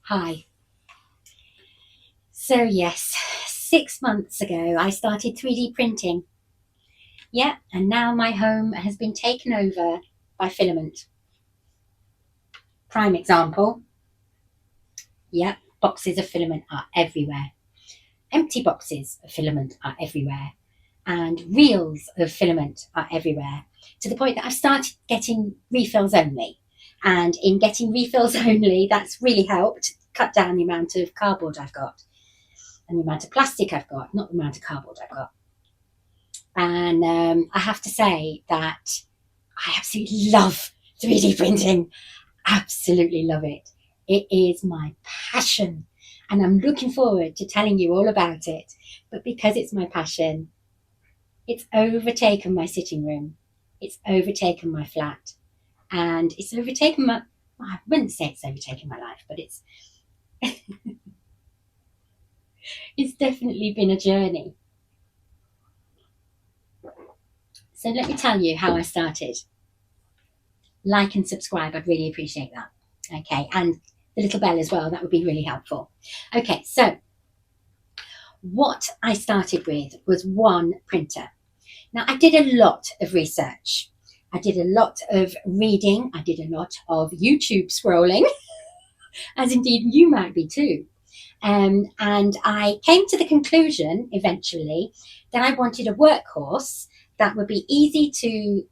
Hi. So yes, 6 months ago I started 3D printing. Yeah, and now my home has been taken over by filament. Prime example. Yeah, boxes of filament are everywhere. Empty boxes of filament are everywhere. And reels of filament are everywhere. To the point that I've started getting refills only. And in getting refills only, that's really helped cut down the amount of cardboard I've got and the amount of plastic I've got, not the amount of cardboard I've got. And I have to say that I absolutely love 3D printing. Absolutely love it. It is my passion. And I'm looking forward to telling you all about it. But because it's my passion, it's overtaken my sitting room. It's overtaken my flat. And it's overtaken my, I wouldn't say it's overtaken my life, but it's definitely been a journey. So let me tell you how I started. Like and subscribe. I'd really appreciate that. Okay, and the little bell as well. That would be really helpful. Okay, so what I started with was one printer. Now, I did a lot of research. I did a lot of reading. I did a lot of YouTube scrolling, as indeed you might be too. And I came to the conclusion eventually that I wanted a workhorse that would be easy to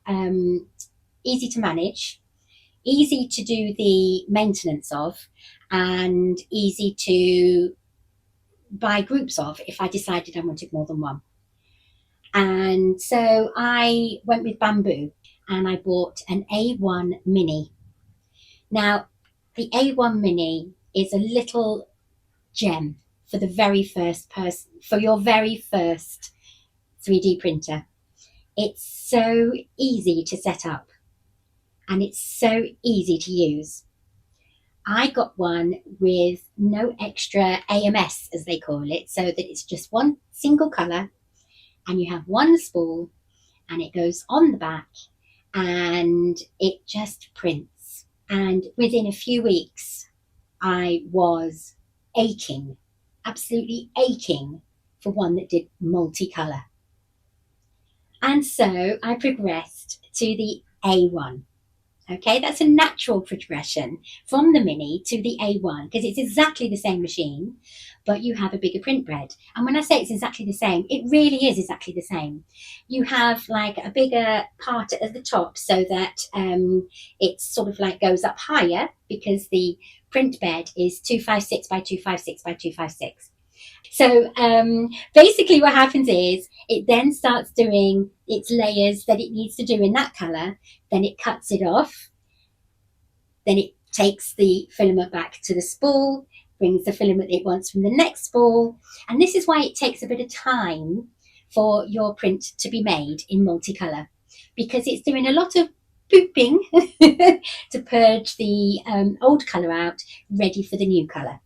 manage, easy to do the maintenance of, and easy to buy groups of if I decided I wanted more than one. And so I went with bamboo and I bought an A1 Mini. Now, the A1 Mini is a little gem for the very first person, for your very first 3D printer. It's so easy to set up and it's so easy to use. I got one with no extra AMS, as they call it, so that it's just one single colour and you have one spool and it goes on the back and it just prints. And within a few weeks, I was aching, absolutely aching for one that did multicolour. And so I progressed to the A1. Okay, that's a natural progression from the Mini to the A1 because it's exactly the same machine, but you have a bigger print bread. And when I say it's exactly the same, it really is exactly the same. You have like a bigger part at the top so that it sort of like goes up higher because the print bed is 256 by 256 by 256. So basically what happens is it then starts doing its layers that it needs to do in that colour, then it cuts it off, then it takes the filament back to the spool, brings the filament it wants from the next spool, and this is why it takes a bit of time for your print to be made in multicolour, because it's doing a lot of pooping to purge the old colour out, ready for the new colour.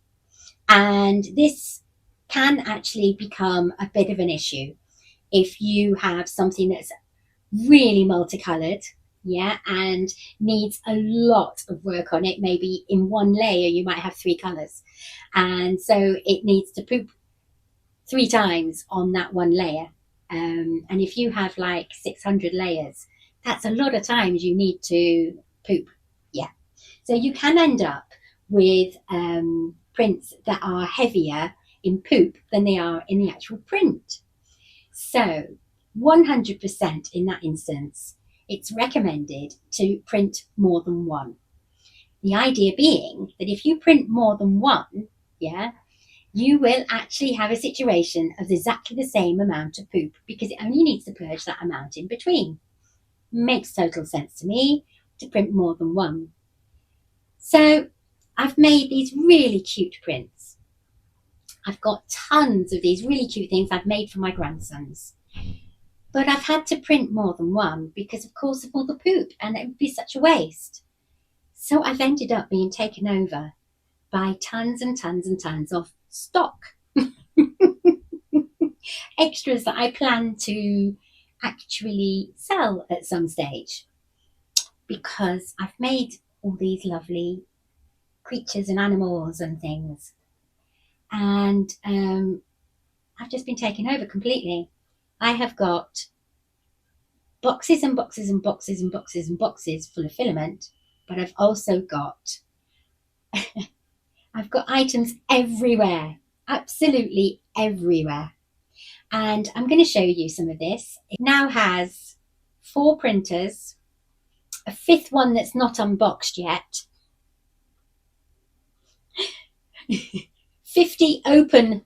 And this can actually become a bit of an issue if you have something that's really multicolored, yeah, and needs a lot of work on it. Maybe in one layer you might have three colors, and so it needs to poop three times on that one layer. And if you have like 600 layers, that's a lot of times you need to poop. Yeah, so you can end up with prints that are heavier in poop than they are in the actual print. So 100% in that instance, it's recommended to print more than one. The idea being that if you print more than one, yeah, you will actually have a situation of exactly the same amount of poop because it only needs to purge that amount in between. Makes total sense to me to print more than one. So I've made these really cute prints. I've got tons of these really cute things I've made for my grandsons. But I've had to print more than one because, of course, of all the poop, and it would be such a waste. So I've ended up being taken over by tons and tons and tons of stock extras that I plan to actually sell at some stage because I've made all these lovely creatures and animals and things. And I've just been taken over completely. I have got boxes and boxes and boxes and boxes and boxes full of filament, but I've also got I've got items everywhere, absolutely everywhere. And I'm going to show you some of this. It now has 4 printers, a 5th one that's not unboxed yet, 50 open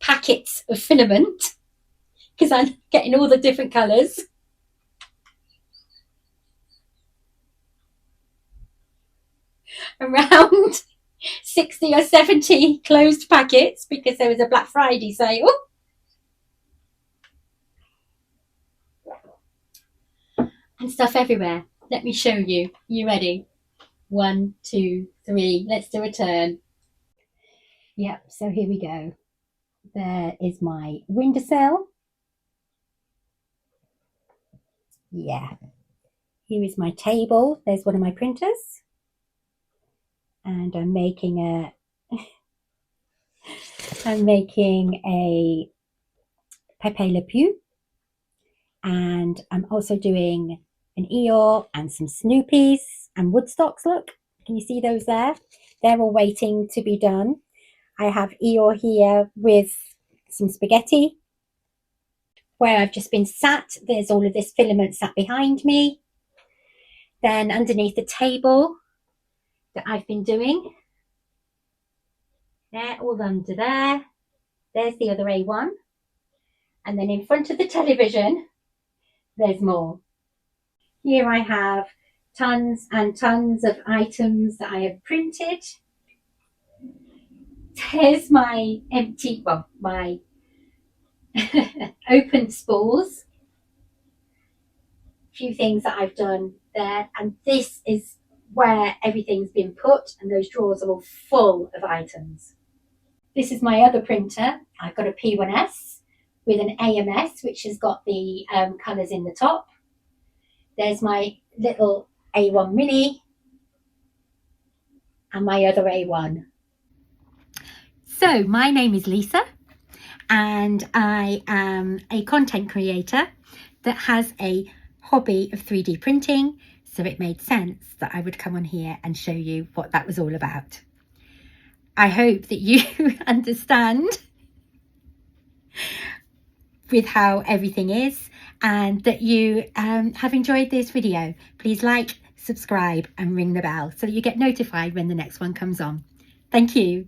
packets of filament, because I'm getting all the different colours. Around 60 or 70 closed packets because there was a Black Friday sale. And stuff everywhere. Let me show you. You ready? 1, 2, 3. Let's do a turn. Yep, so here we go. There is my windowsill. Yeah. Here is my table. There's one of my printers. And I'm making a Pepe Le Pew. And I'm also doing an Eeyore and some Snoopies and Woodstocks. Look, can you see those there? They're all waiting to be done. I have Eeyore here with some spaghetti. Where I've just been sat, there's all of this filament sat behind me. Then underneath the table that I've been doing, they're all under there. There's the other A1. And then in front of the television, there's more. Here I have tons and tons of items that I have printed. Here's my empty, well, my open spools. A few things that I've done there. And this is where everything's been put, and those drawers are all full of items. This is my other printer. I've got a P1S with an AMS, which has got the colours in the top. There's my little A1 mini and my other A1. So my name is Lisa, and I am a content creator that has a hobby of 3D printing, so it made sense that I would come on here and show you what that was all about. I hope that you understand with how everything is, and that you have enjoyed this video. Please like, subscribe and ring the bell so that you get notified when the next one comes on. Thank you.